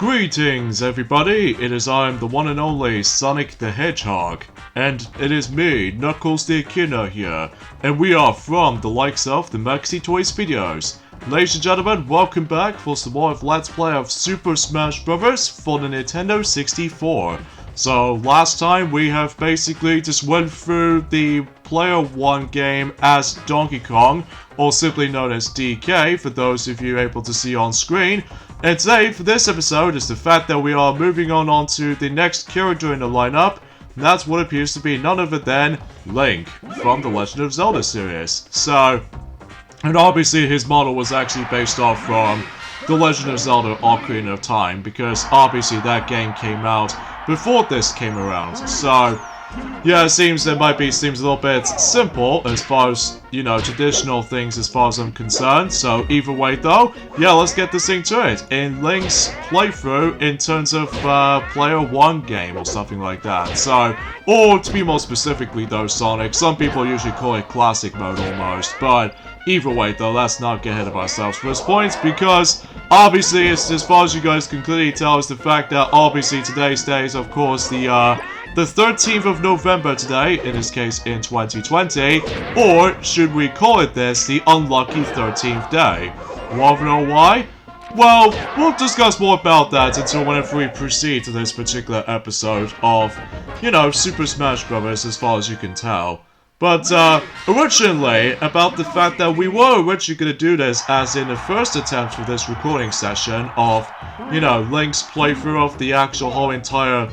Greetings everybody, it is I am the one and only Sonic the Hedgehog, and it is me, Knuckles the Echidna here, and we are from the likes of the Maxi Toys videos. Ladies and gentlemen, welcome back for some more of Let's Play of Super Smash Bros. For the Nintendo 64. So last time we have basically just went through the Player 1 game as Donkey Kong, or simply known as DK for those of you able to see on screen. And today, for this episode, is the fact that we are moving on to the next character in the lineup, and that's what appears to be none other than Link from the Legend of Zelda series. So, and obviously his model was actually based off from The Legend of Zelda Ocarina of Time, because obviously that game came out before this came around. So, yeah, it seems a little bit simple as far as, you know, traditional things as far as I'm concerned. So either way though, yeah, let's get this thing to it. In Link's playthrough in terms of Player 1 game or something like that. So, or to be more specifically though, Sonic, some people usually call it classic mode almost, but either way though, let's not get ahead of ourselves for this point, because obviously, it's, as far as you guys can clearly tell, is the fact that obviously today's day is of course the 13th of November today, in this case in 2020, or should we call it this, the unlucky 13th day. Want to know why? Well, we'll discuss more about that until whenever we proceed to this particular episode of, you know, Super Smash Bros. As far as you can tell. But, originally, about the fact that we were originally going to do this as in the first attempt for this recording session of, you know, Link's playthrough of the actual whole entire,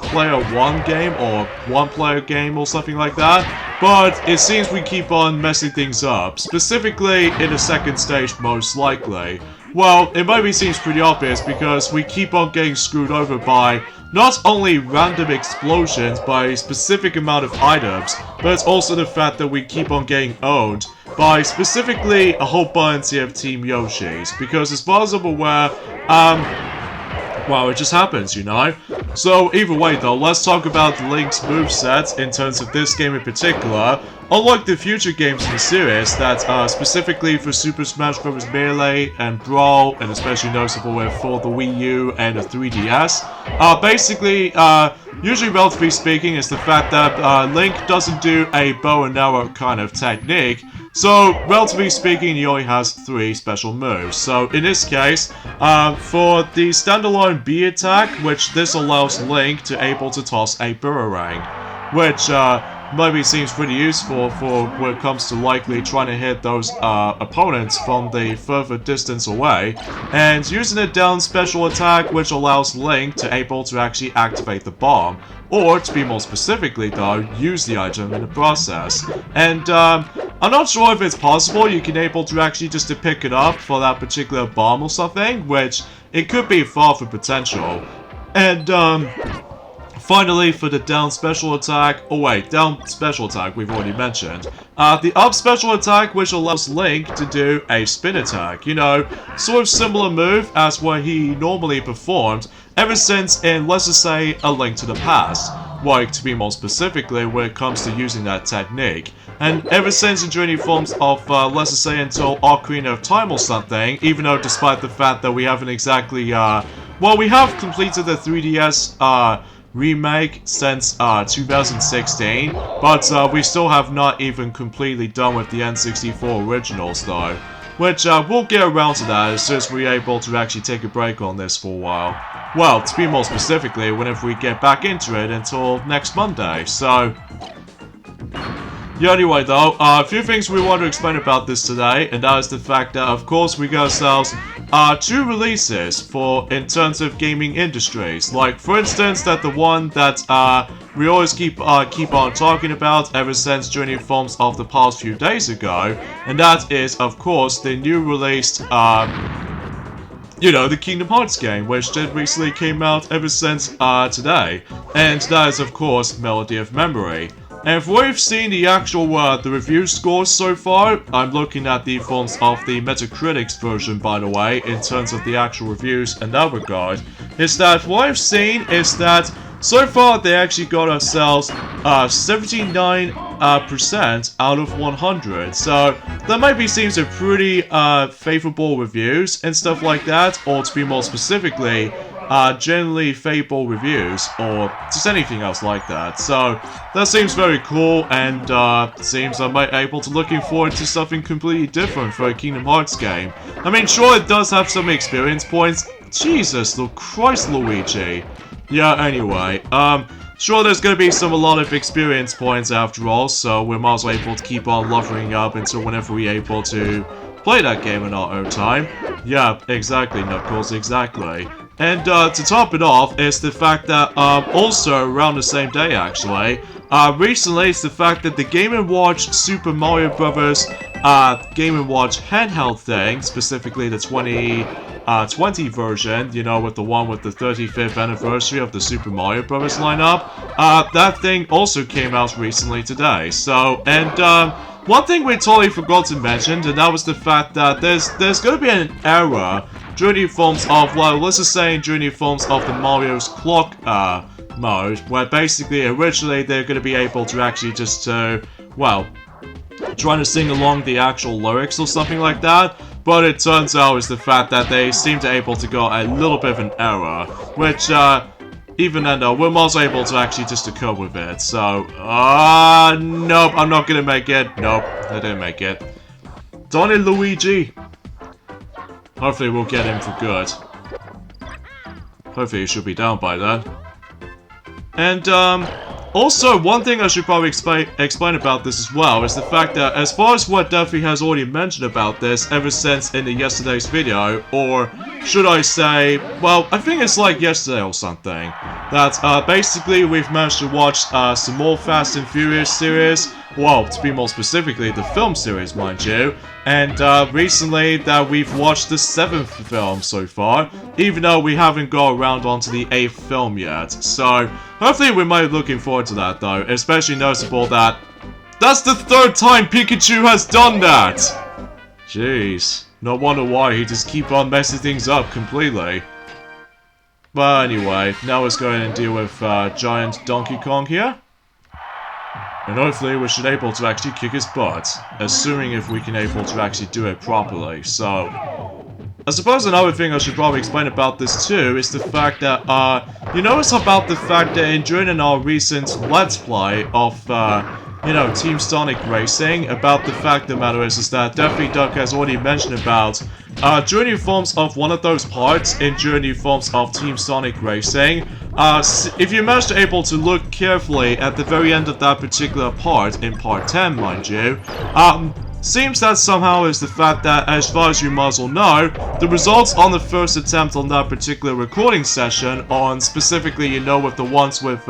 Player 1 game, or one-player game, or something like that. But it seems we keep on messing things up, specifically in the second stage most likely. Well, it maybe seems pretty obvious because we keep on getting screwed over by not only random explosions by a specific amount of items, but it's also the fact that we keep on getting owned by specifically a whole bunch of Team Yoshis. Because as far as I'm aware, well, it just happens, you know? So, either way though, let's talk about Link's movesets in terms of this game in particular. Unlike the future games in the series that specifically for Super Smash Bros. Melee and Brawl, and especially noticeable for the Wii U and the 3DS, basically, usually relatively speaking, is the fact that Link doesn't do a bow and arrow kind of technique. So, relatively speaking, he only has 3 special moves. So, in this case, for the standalone B attack, which this allows Link to able to toss a boomerang, which maybe seems pretty useful for when it comes to likely trying to hit those opponents from the further distance away, and using a down special attack, which allows Link to able to actually activate the bomb, or to be more specifically though, use the item in the process. And I'm not sure if it's possible you can able to actually just to pick it up for that particular bomb or something, which it could be far from potential. And finally, for the down special attack, oh wait, down special attack we've already mentioned. The up special attack, which allows Link to do a spin attack. You know, sort of similar move as what he normally performed ever since in, let's just say, A Link to the Past. Like, to be more specifically, when it comes to using that technique. And ever since in Journey forms of, let's just say, until Ocarina of Time or something, even though despite the fact that we haven't exactly, well, we have completed the 3DS, remake since 2016, but we still have not even completely done with the N64 originals though, which we'll get around to that as soon as we're able to actually take a break on this for a while. Well, to be more specifically, whenever we get back into it until next Monday, so yeah, anyway though, a few things we want to explain about this today, and that is the fact that of course we got ourselves 2 releases for in terms of gaming industries. Like for instance, that the one that we always keep on talking about ever since Journey forms of the past few days ago, and that is of course the new released you know, the Kingdom Hearts game, which did recently came out ever since today, and that is of course Melody of Memory. And if we've seen the actual, the review scores so far, I'm looking at the forms of the Metacritic's version, by the way, in terms of the actual reviews in that regard, is that what I've seen is that so far they actually got ourselves 79% out of 100, so that maybe seems a pretty favorable reviews and stuff like that, or to be more specifically, generally favorable reviews, or just anything else like that. So, that seems very cool, and seems I might be able to looking forward to something completely different for a Kingdom Hearts game. I mean, sure, it does have some experience points. Jesus, Christ, Luigi. Yeah, anyway, sure, there's gonna be a lot of experience points after all, so we're might as well able to keep on leveling up until whenever we're able to play that game in our own time. Yeah, exactly, Knuckles, exactly. And to top it off is the fact that also around the same day actually, recently it's the fact that the Game & Watch Super Mario Bros. Game & Watch handheld thing, specifically the 2020 version, you know, with the one with the 35th anniversary of the Super Mario Bros. Lineup, that thing also came out recently today. So, and one thing we totally forgot to mention, and that was the fact that there's gonna be an error during the forms of, well, let's just say during the forms of the Mario's Clock mode, where basically originally they're gonna be able to actually just, well, trying to sing along the actual lyrics or something like that, but it turns out is the fact that they seem to able to go a little bit of an error, which, even then though, we're also able to actually just to cope with it, so, nope, I'm not gonna make it, nope, I didn't make it. Darn it, Luigi! Hopefully we'll get him for good. Hopefully he should be down by then. And, also, one thing I should probably explain about this as well is the fact that as far as what Duffy has already mentioned about this ever since in the yesterday's video, or should I say, well, I think it's like yesterday or something, that basically we've managed to watch some more Fast and Furious series, well, to be more specifically, the film series, mind you, and recently that we've watched the 7th film so far, even though we haven't got around onto the 8th film yet, so hopefully we might be looking forward to that though, especially noticeable that that's the 3rd time Pikachu has done that! Jeez, no wonder why he just keep on messing things up completely. But anyway, now let's go ahead and deal with giant Donkey Kong here. And hopefully we should able to actually kick his butt, assuming if we can able to actually do it properly, so... I suppose another thing I should probably explain about this too is the fact that, you notice about the fact that during our recent Let's Play of, you know, Team Sonic Racing, about the fact the matter is that Daffy Duck has already mentioned about, during the forms of one of those parts in during the forms of Team Sonic Racing, if you manage to able to look carefully at the very end of that particular part, in part 10 mind you, seems that somehow is the fact that, as far as you might as well know, the results on the first attempt on that particular recording session on specifically, you know, with the ones with,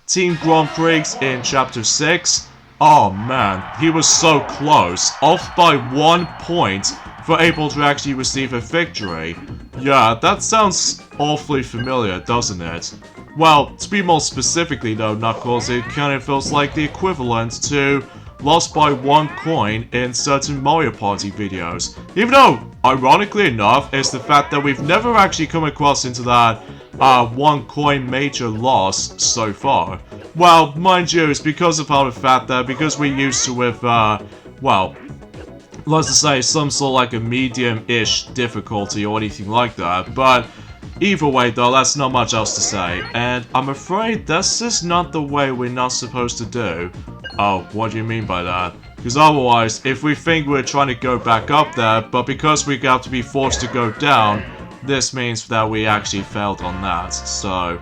Team Grand Prix in Chapter 6, oh man, he was so close, off by 1 point for able to actually receive a victory. Yeah, that sounds awfully familiar, doesn't it? Well, to be more specifically though, Knuckles, it kind of feels like the equivalent to lost by 1 coin in certain Mario Party videos. Even though, ironically enough, it's the fact that we've never actually come across into that 1 coin major loss so far. Well, mind you, it's because of how the fact that, because we're used to with, well, let's just say some sort of like a medium-ish difficulty or anything like that, but either way though, that's not much else to say, and I'm afraid this is not the way we're not supposed to do. Oh, what do you mean by that? Because otherwise, if we think we're trying to go back up there, but because we have to be forced to go down, this means that we actually failed on that, so...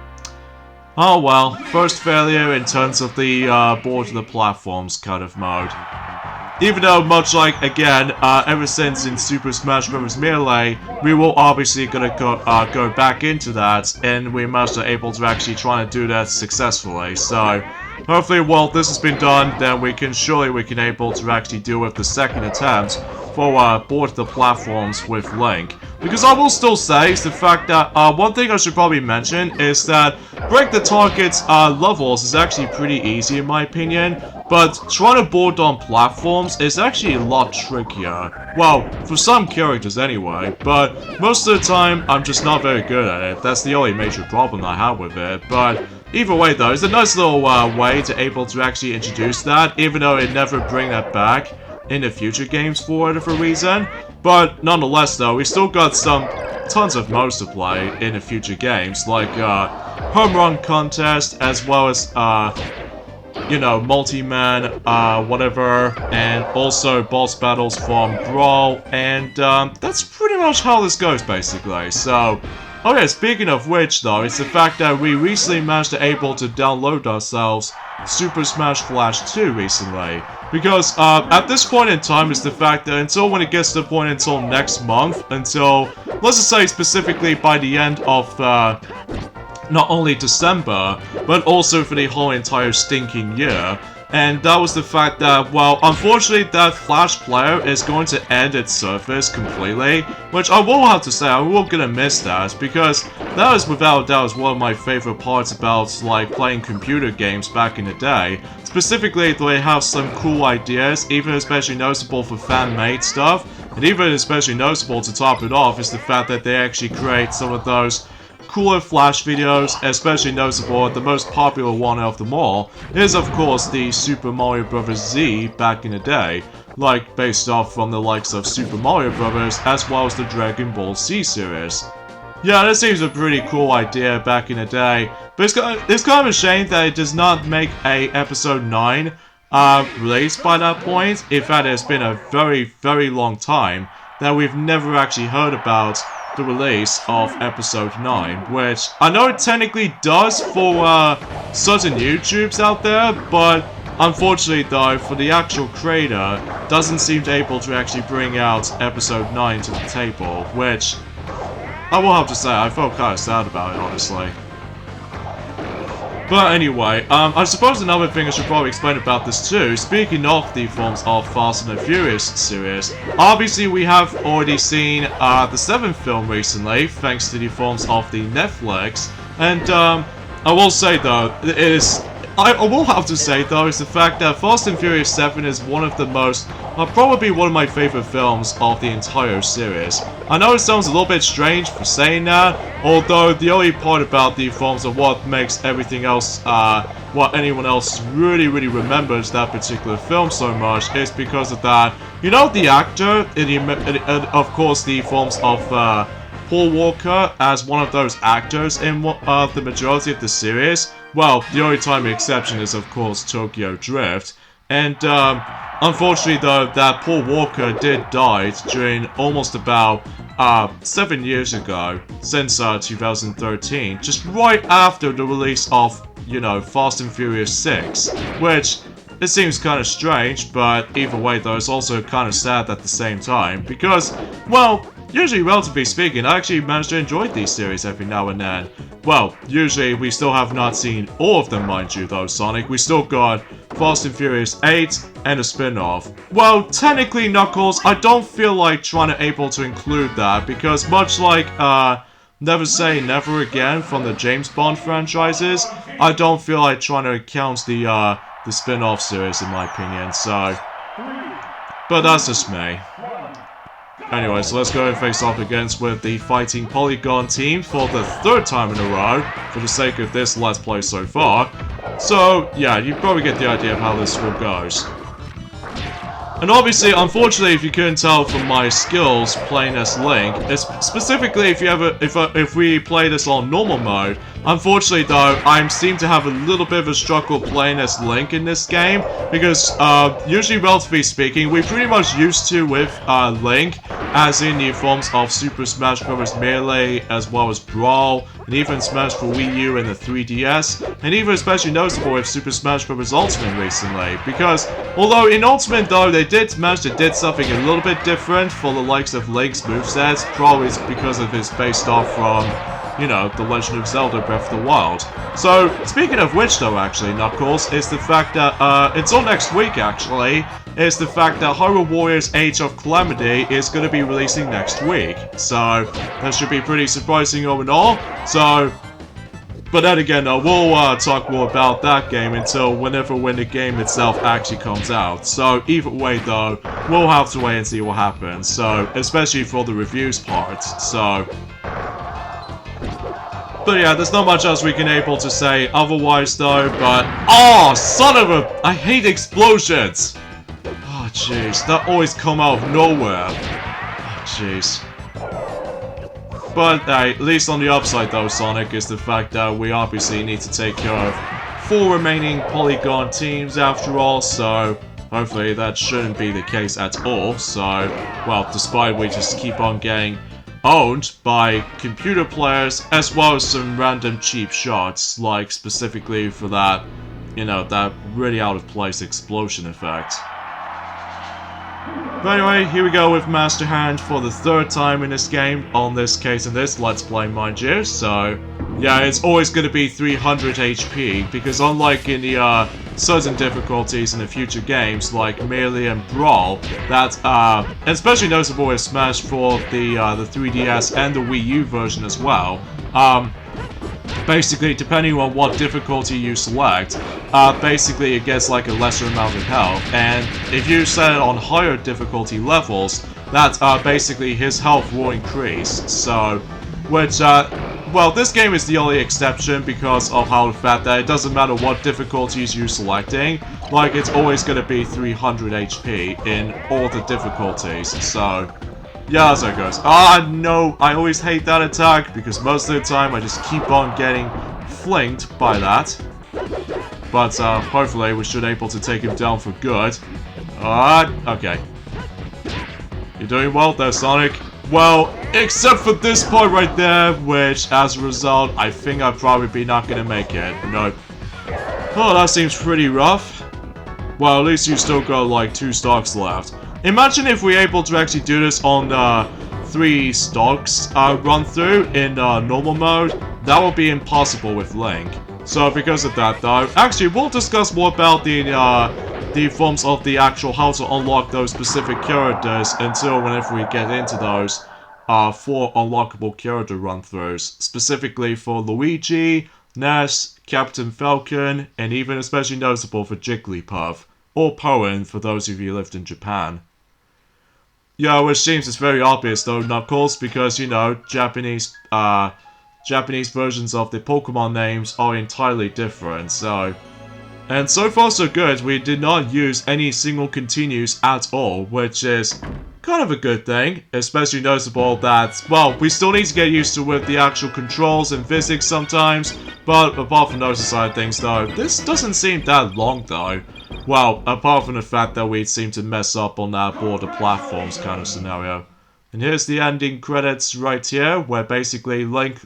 Oh well, first failure in terms of the board to the platforms kind of mode. Even though, much like, again, ever since in Super Smash Bros. Melee, we will obviously gonna go back into that, and we must be able to actually try to do that successfully, so... Hopefully, while this has been done, then we can able to actually deal with the second attempt for board the platforms with Link. Because I will still say is the fact that one thing I should probably mention is that break the target's levels is actually pretty easy in my opinion, but trying to board on platforms is actually a lot trickier. Well, for some characters anyway, but most of the time I'm just not very good at it. That's the only major problem I have with it, but either way though, it's a nice little way to able to actually introduce that, even though it never bring that back in the future games for whatever reason. But nonetheless though, we still got tons of modes to play in the future games, like home run contest, as well as you know, multi-man, whatever, and also boss battles from Brawl, and that's pretty much how this goes basically. So, okay, speaking of which though, it's the fact that we recently managed to able to download ourselves Super Smash Flash 2 recently. Because at this point in time, it's the fact that until when it gets to the point until next month, until, let's just say specifically by the end of not only December, but also for the whole entire stinking year. And that was the fact that, well, unfortunately that Flash player is going to end its service completely, which I will have to say, I will gonna miss that, because that is without doubt one of my favorite parts about, like, playing computer games back in the day. Specifically, they have some cool ideas, even especially noticeable for fan-made stuff, and even especially noticeable to top it off is the fact that they actually create some of those cooler Flash videos, especially noticeable. The most popular one of them all is of course the Super Mario Bros. Z back in the day, like based off from the likes of Super Mario Bros. As well as the Dragon Ball Z series. Yeah, that seems a pretty cool idea back in the day, but it's kind of a shame that it does not make a episode 9 released by that point. In fact, it's been a very long time that we've never actually heard about the release of episode 9, which I know it technically does for certain YouTubes out there, but unfortunately though, for the actual creator, doesn't seem able to actually bring out episode 9 to the table, which I will have to say I felt kind of sad about it, honestly. But anyway, I suppose another thing I should probably explain about this too, speaking of the forms of Fast and the Furious series, obviously we have already seen the 7th film recently, thanks to the forms of the Netflix, and I will say though, I will have to say though, is the fact that Fast and Furious 7 is one of the most, probably one of my favorite films of the entire series. I know it sounds a little bit strange for saying that, although the only part about the films of what makes everything else, what anyone else really remembers that particular film so much is because of that, you know, the actor, of course the forms of Paul Walker as one of those actors in the majority of the series. Well, the only time exception is of course Tokyo Drift, and unfortunately though, that Paul Walker did die during almost about 7 years ago, since 2013, just right after the release of, you know, Fast and Furious 6, which it seems kind of strange, but either way though, it's also kind of sad at the same time, because, well, usually, relatively speaking, I actually manage to enjoy these series every now and then. Well, usually we still have not seen all of them, mind you though, Sonic. We still got Fast and Furious 8 and a spin-off. Well, technically, Knuckles, I don't feel like trying to able to include that, because much like Never Say Never Again from the James Bond franchises, I don't feel like trying to count the spin-off series in my opinion, so... But that's just me. Anyway, so let's go and face off against with the Fighting Polygon team for the 3rd time in a row, for the sake of this Let's Play so far. So, yeah, you probably get the idea of how this all goes. And obviously, unfortunately, if you couldn't tell from my skills playing as Link, specifically if we play this on normal mode, unfortunately though, I seem to have a little bit of a struggle playing as Link in this game, because usually, relatively speaking, we pretty much used to with Link, as in the forms of Super Smash Bros. Melee, as well as Brawl, and even Smash for Wii U and the 3DS, and even especially noticeable with Super Smash Bros. Ultimate recently, because although in Ultimate though, they did manage to did something a little bit different for the likes of Link's movesets, probably because of his based off from, you know, The Legend of Zelda Breath of the Wild. So, speaking of which though actually, Knuckles, is the fact that, until next week actually, is the fact that Hyrule Warriors Age of Calamity is going to be releasing next week. So, that should be pretty surprising all in all. So, but then again, we'll talk more about that game until when the game itself actually comes out. So either way though, we'll have to wait and see what happens. So, especially for the reviews part. So, but yeah, there's not much else we can able to say otherwise though, but... Oh, son of a... I hate explosions! Oh, jeez, that always come out of nowhere. Jeez. But at least on the upside though, Sonic, is the fact that we obviously need to take care of 4 remaining Polygon teams after all, so hopefully that shouldn't be the case at all. So, well, despite we just keep on getting owned by computer players, as well as some random cheap shots, like specifically for that, you know, that really out of place explosion effect. But anyway, here we go with Master Hand for the 3rd time in this game, on this case in this Let's Play, mind you. So, yeah, it's always going to be 300 HP, because unlike in the certain difficulties in the future games, like Melee and Brawl, that, especially noticeable with Smash for the 3DS and the Wii U version as well, basically, depending on what difficulty you select, basically it gets like a lesser amount of health, and if you set it on higher difficulty levels, that basically his health will increase. So, which, well, this game is the only exception because of how the fact that it doesn't matter what difficulties you're selecting, like it's always going to be 300 HP in all the difficulties, so yeah, that's how it goes. Ah, no, I always hate that attack, because most of the time I just keep on getting flanked by that. But, hopefully we should be able to take him down for good. Okay. You're doing well there, Sonic. Well, except for this part right there, which, as a result, I think I'll probably be not gonna make it. Nope. Oh, that seems pretty rough. Well, at least you still got, like, 2 stocks left. Imagine if we're able to actually do this on 3 stocks run through in normal mode. That would be impossible with Link. So because of that though, actually we'll discuss more about the forms of the actual how to unlock those specific characters until whenever we get into those 4 unlockable character run-throughs. Specifically for Luigi, Ness, Captain Falcon, and even especially noticeable for Jigglypuff. Or Poen for those of you who lived in Japan. Yeah, which seems it's very obvious though, Knuckles, because, you know, Japanese versions of the Pokemon names are entirely different, so... And so far so good, we did not use any single continues at all, which is kind of a good thing, especially noticeable that, well, we still need to get used to with the actual controls and physics sometimes, but apart from those side of things though, this doesn't seem that long though. Well, apart from the fact that we seem to mess up on that border platforms kind of scenario. And here's the ending credits right here, where basically Link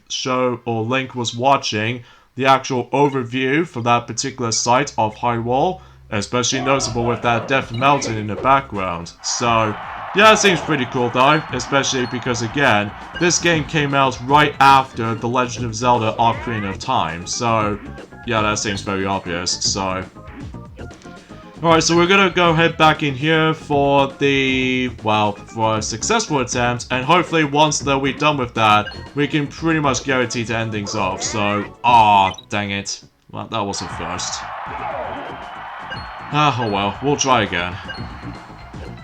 was watching the actual overview for that particular site of Hyrule, especially noticeable with that Death Mountain in the background. So, yeah, it seems pretty cool though, especially because again, this game came out right after The Legend of Zelda Ocarina of Time, so yeah, that seems very obvious, so... Alright, so we're gonna go head back in here for the, well, for a successful attempt, and hopefully once that we're done with that, we can pretty much guarantee to end things off, so, dang it. Well, that was a first. Oh well, we'll try again.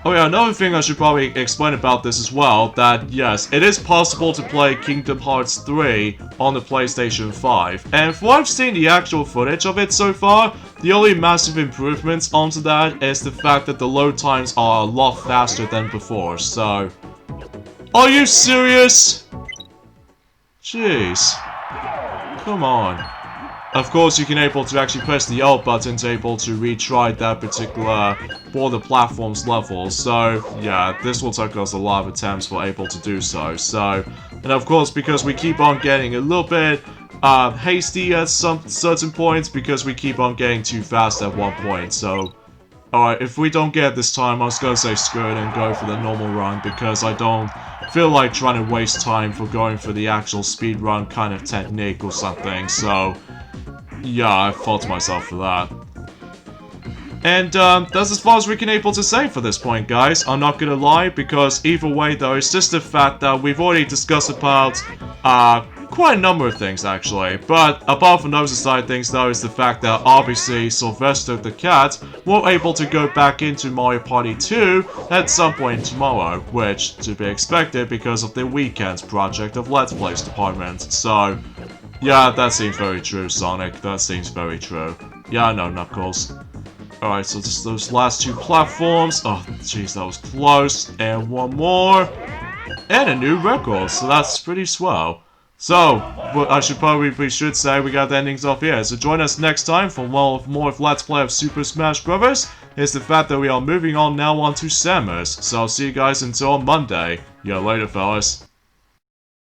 Oh yeah, another thing I should probably explain about this as well, that yes, it is possible to play Kingdom Hearts 3 on the PlayStation 5, and from what I've seen the actual footage of it so far, the only massive improvements onto that is the fact that the load times are a lot faster than before, so... Are you serious? Jeez. Come on. Of course, you can able to actually press the L button to able to retry that particular border platforms level. So, yeah, this will take us a lot of attempts for able to do so. So, and of course, because we keep on getting a little bit hasty at some certain points, because we keep on getting too fast at one point. So, alright, if we don't get it this time, I was gonna say screw it and go for the normal run, because I don't feel like trying to waste time for going for the actual speedrun kind of technique or something. So, yeah, I fault myself for that. And that's as far as we can able to say for this point, guys. I'm not gonna lie, because either way though, it's just the fact that we've already discussed about quite a number of things actually. But apart from those aside things though, is the fact that obviously Sylvester the Cat will able to go back into Mario Party 2 at some point tomorrow, which to be expected because of the weekend's project of Let's Plays department. So, yeah, that seems very true, Sonic. That seems very true. Yeah, I know, Knuckles. Alright, so just those last 2 platforms. Oh, jeez, that was close. And one more. And a new record, so that's pretty swell. So, what I should say we got the endings off here. So join us next time for more of Let's Play of Super Smash Bros. It's the fact that we are moving on now onto Samus. So I'll see you guys until Monday. Yeah, later fellas.